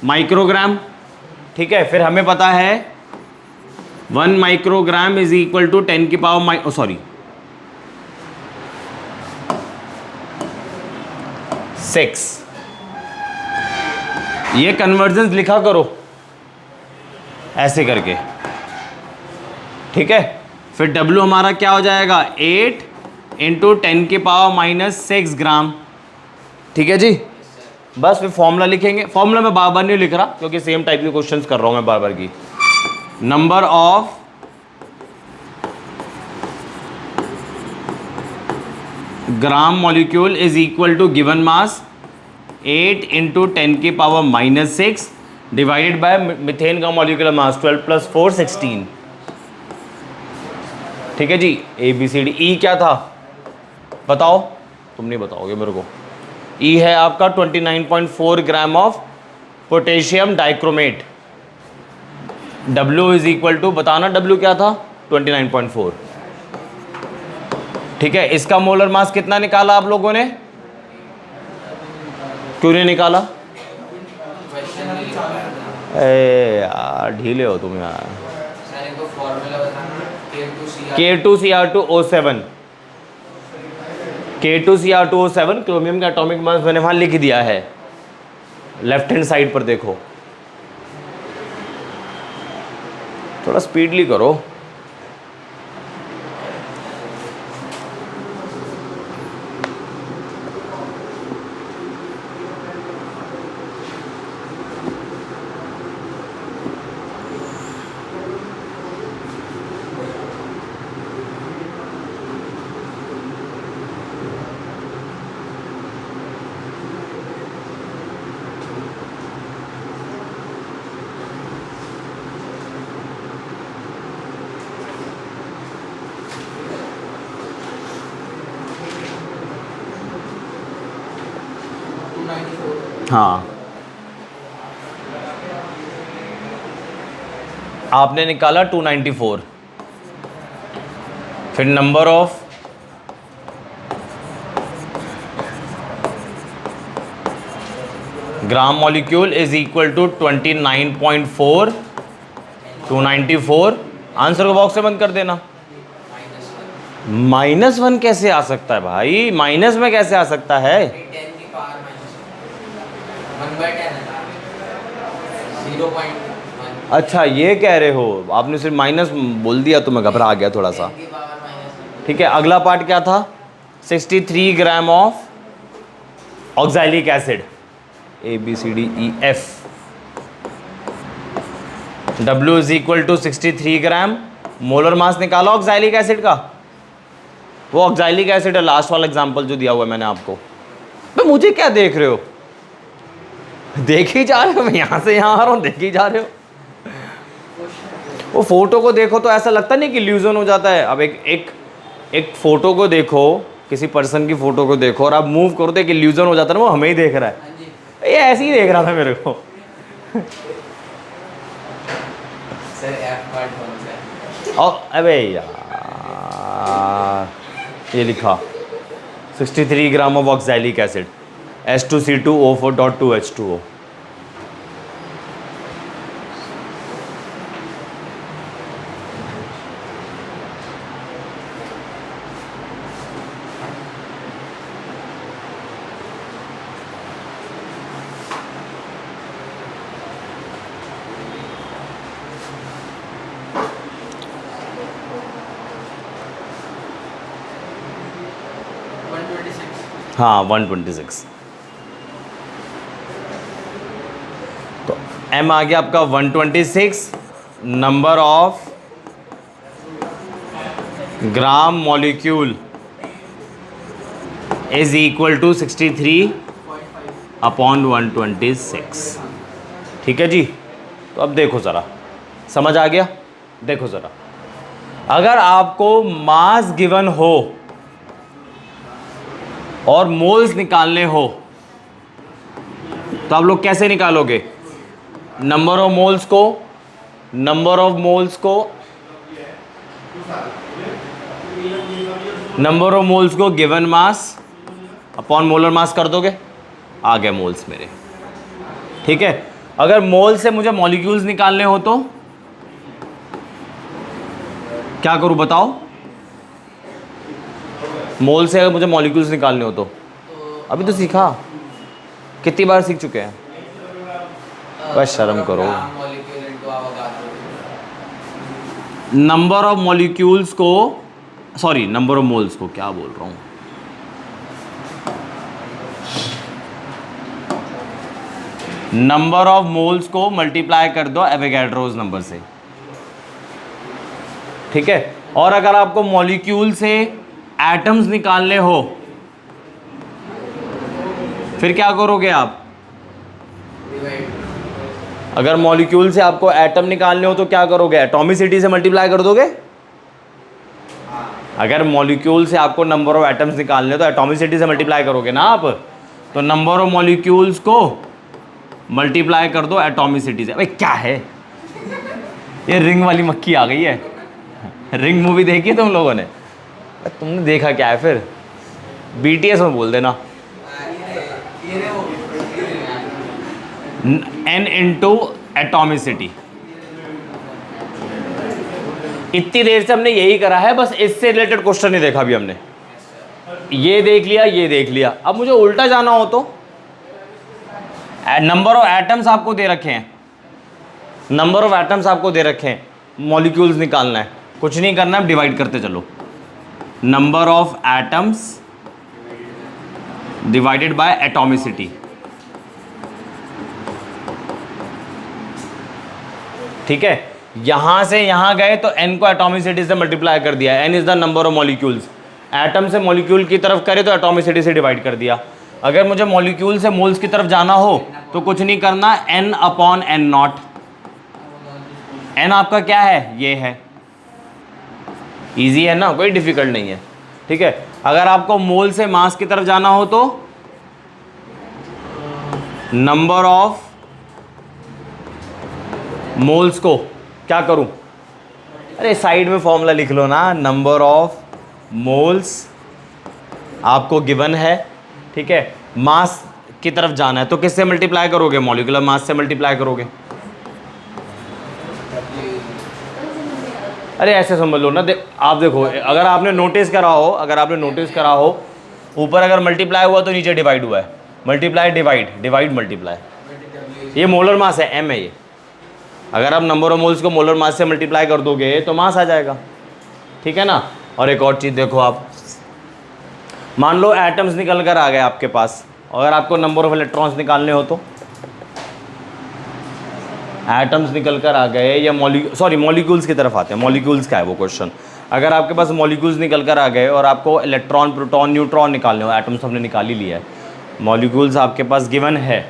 microgram. ठीक है, फिर हमें पता है 1 माइक्रोग्राम इज इक्वल टू 10 की पावर सॉरी 6। ये कन्वर्जन्स लिखा करो ऐसे करके, ठीक है। फिर W हमारा क्या हो जाएगा, 8 इंटू 10 की पावर -6 ग्राम। ठीक है जी, बस फिर फॉर्मूला लिखेंगे। फॉर्मूला मैं बार बार नहीं लिख रहा क्योंकि सेम टाइप के क्वेश्चंस कर रहा हूं मैं बार बार की। Number of gram molecule is equal to given mass 8 into 10 की पावर -6 डिवाइडेड बाय मिथेन का मॉलिक्यूलर मास 12 + 4 16। ठीक है जी, ABCD। E क्या था बताओ, तुम नहीं बताओगे मेरे को। E है आपका 29.4 gram of potassium dichromate. W is equal to, बताना W क्या था, 29.4। ठीक है, इसका मोलर मास कितना निकाला आप लोगों ने, क्यों नहीं निकाला? यार ढीले हो तुम यार। K2Cr2O7 K2Cr2O7 क्रोमियम का एटॉमिक मास मैंने वहां लिख दिया है, लेफ्ट हैंड साइड पर देखो। थोड़ा स्पीडली करो। हाँ, आपने निकाला 294। फिर number of gram molecule is equal to 29.4 294। Answer को बॉक्स से बंद कर देना। -1 कैसे आ सकता है भाई, माइनस में कैसे आ सकता है? 0.1। अच्छा ये कह रहे हो, आपने सिर्फ माइनस बोल दिया तो मैं घबरा गया थोड़ा सा। ठीक है, अगला पार्ट क्या था, 63 gram of oxalic acid ABCDEF, W is equal to 63 gram. Molar mass निकाला ऑक्सैलिक एसिड का, वो ऑक्सैलिक एसिड है, लास्ट वाला एग्जांपल जो दिया हुआ है मैंने आपको। तो मुझे क्या देख रहे हो, देख ही जा रहे हो, मैं यहाँ से यहाँ आ रहा हूँ, देख ही जा रहे हो। वो फोटो को देखो तो ऐसा लगता नहीं कि इल्यूजन हो जाता है। अब एक फोटो को देखो, किसी पर्सन की फोटो को देखो और आप मूव करो तो एक इल्यूजन हो जाता है ना, वो हमें ही देख रहा है। ये ऐसे ही देख रहा था मेरे को। सर एफ पार्ट कौन सा है? और अबे यार ये लिखा 63 gram of oxalic acid, H2C2O4.2H2O। हाँ 126। तो M आ गया आपका 126, number of gram molecule is equal to 63 upon 126। ठीक है जी। तो अब देखो ज़रा, समझ आ गया? देखो ज़रा, अगर आपको मास गिवन हो और मोल्स निकालने हो तो आप लोग कैसे निकालोगे? नंबर ऑफ मोल्स को गिवन मास अपॉन मोलर मास कर दोगे, आ गए मोल्स मेरे। ठीक है। अगर मोल से मुझे मॉलिक्यूल्स निकालने हो तो क्या करूं बताओ? मोल से अगर मुझे मॉलिक्यूल्स निकालने हो तो अभी तो सीखा, कितनी बार सीख चुके हैं, बस शर्म करो। नंबर ऑफ मॉलिक्यूल्स को, सॉरी नंबर ऑफ मोल्स को, क्या बोल रहा हूं, नंबर ऑफ मोल्स को मल्टीप्लाई कर दो एवोगाड्रोस नंबर से। ठीक है। और अगर आपको मॉलिक्यूल से एटम्स निकालने हो फिर क्या करोगे आप? अगर मॉलिक्यूल से आपको एटम निकालने हो तो क्या करोगे? एटॉमिसिटी से मल्टीप्लाई कर दोगे। अगर मॉलिक्यूल से आपको नंबर ऑफ एटम्स निकालने हो तो एटॉमिसिटी से मल्टीप्लाई करोगे ना आप। तो नंबर ऑफ मॉलिक्यूल्स को मल्टीप्लाई कर दो एटॉमिसिटी से। भाई क्या है ये, रिंग वाली मक्खी आ गई है। रिंग मूवी देखी है तुम लोगों ने? तुमने देखा क्या है फिर? BTS में बोल देना n इंटू एटॉमिसिटी। इतनी देर से हमने यही करा है, बस इससे रिलेटेड क्वेश्चन नहीं देखा अभी हमने। ये देख लिया, ये देख लिया। अब मुझे उल्टा जाना हो तो नंबर ऑफ एटम्स आपको दे रखे हैं, नंबर ऑफ एटम्स आपको दे रखे हैं, मॉलिक्यूल्स निकालना है, कुछ नहीं करना है, डिवाइड करते चलो। Number of atoms divided by atomicity. ठीक है। यहां से यहां गए तो n को एटॉमिसिटी से मल्टीप्लाई कर दिया, n is the number of molecules. Atom से मॉलिक्यूल की तरफ करे तो एटॉमिसिटी से डिवाइड कर दिया। अगर मुझे मॉलिक्यूल से मोल्स की तरफ जाना हो तो कुछ नहीं करना, n upon n not. n आपका क्या है? ये है। इजी है ना, कोई डिफिकल्ट नहीं है। ठीक है। अगर आपको मोल से मास की तरफ जाना हो तो नंबर ऑफ मोल्स को क्या करूं? अरे साइड में फॉर्मूला लिख लो ना, नंबर ऑफ मोल्स आपको गिवन है। ठीक है। मास की तरफ जाना है तो किससे मल्टीप्लाई करोगे? मॉलिक्यूलर मास से मल्टीप्लाई करोगे। अरे ऐसे समझ लो ना, आप देखो, अगर आपने नोटिस करा हो, ऊपर अगर मल्टीप्लाई हुआ तो नीचे डिवाइड हुआ है। Multiply divide, divide multiply. ये मोलर मास है, m है ये। अगर आप नंबर ऑफ मोल्स को मोलर मास से मल्टीप्लाई कर दोगे तो मास आ जाएगा। ठीक है ना। और एक और चीज़ देखो, आप मान लो एटम्स निकल कर आ गए आपके पास, अगर आपको नंबर ऑफ इलेक्ट्रॉन्स निकालने हो तो एटम्स निकल कर आ गए या मॉलिक्यूल्स की तरफ आते हैं। मॉलिक्यूल्स का है वो क्वेश्चन। अगर आपके पास मॉलिक्यूल्स निकल कर आ गए और आपको इलेक्ट्रॉन, प्रोटॉन, न्यूट्रॉन निकालने हो, एटम्स हमने निकाल ही लिया है, मॉलिक्यूल्स आपके पास गिवन है,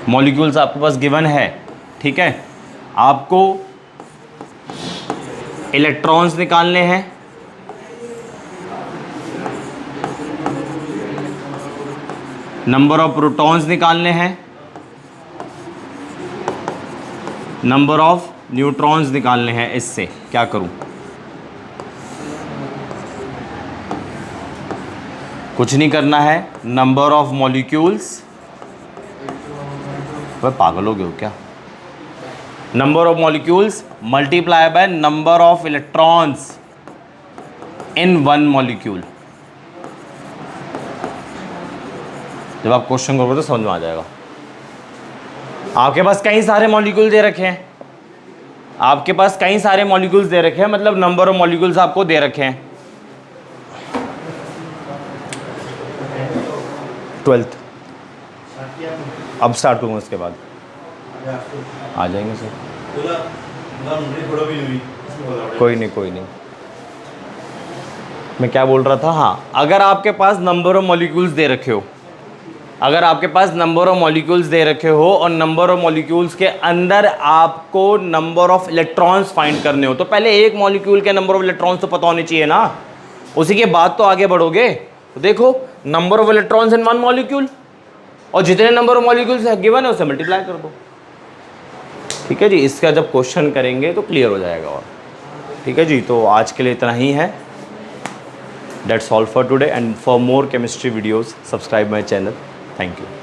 मॉलिक्यूल्स आपके पास गिवन है, ठीक है। आपको इलेक्ट्रॉन्स निकालने हैं, नंबर ऑफ प्रोटॉन्स निकालने हैं, नंबर ऑफ न्यूट्रॉन्स निकालने हैं। इससे क्या करूं? कुछ नहीं करना है। नंबर ऑफ मॉलिक्यूल्स, वह पागल हो गए हो क्या? Number of molecules multiply by number of electrons in one molecule. जब आप क्वेश्चन करोगे तो समझ में आ जाएगा। आपके पास कई सारे मॉलिक्यूल दे रखे हैं, आपके पास कई सारे मॉलिक्यूल्स दे रखे हैं, मतलब नंबर ऑफ मॉलिक्यूल्स आपको दे रखे हैं। 12th अब स्टार्ट करूँगा, उसके बाद आ जाएंगे सर। कोई नहीं। मैं क्या बोल रहा था, हाँ, अगर आपके पास नंबर ऑफ मॉलिक्यूल्स दे रखे हो, अगर आपके पास नंबर ऑफ मॉलिक्यूल्स दे रखे हो और नंबर ऑफ मॉलिक्यूल्स के अंदर आपको नंबर ऑफ इलेक्ट्रॉन्स फाइंड करने हो, तो पहले एक मॉलिक्यूल के नंबर ऑफ इलेक्ट्रॉन्स तो पता होने चाहिए ना, उसी के बाद तो आगे बढ़ोगे। तो देखो, number of electrons in one molecule, और जितने नंबर ऑफ मॉलिक्यूल्स गिवन है उसे मल्टीप्लाई कर दो। ठीक है जी, इसका जब क्वेश्चन करेंगे तो क्लियर हो जाएगा। और ठीक है जी, तो आज के लिए इतना ही है। That's all for today, and for more chemistry videos subscribe my channel. Thank you.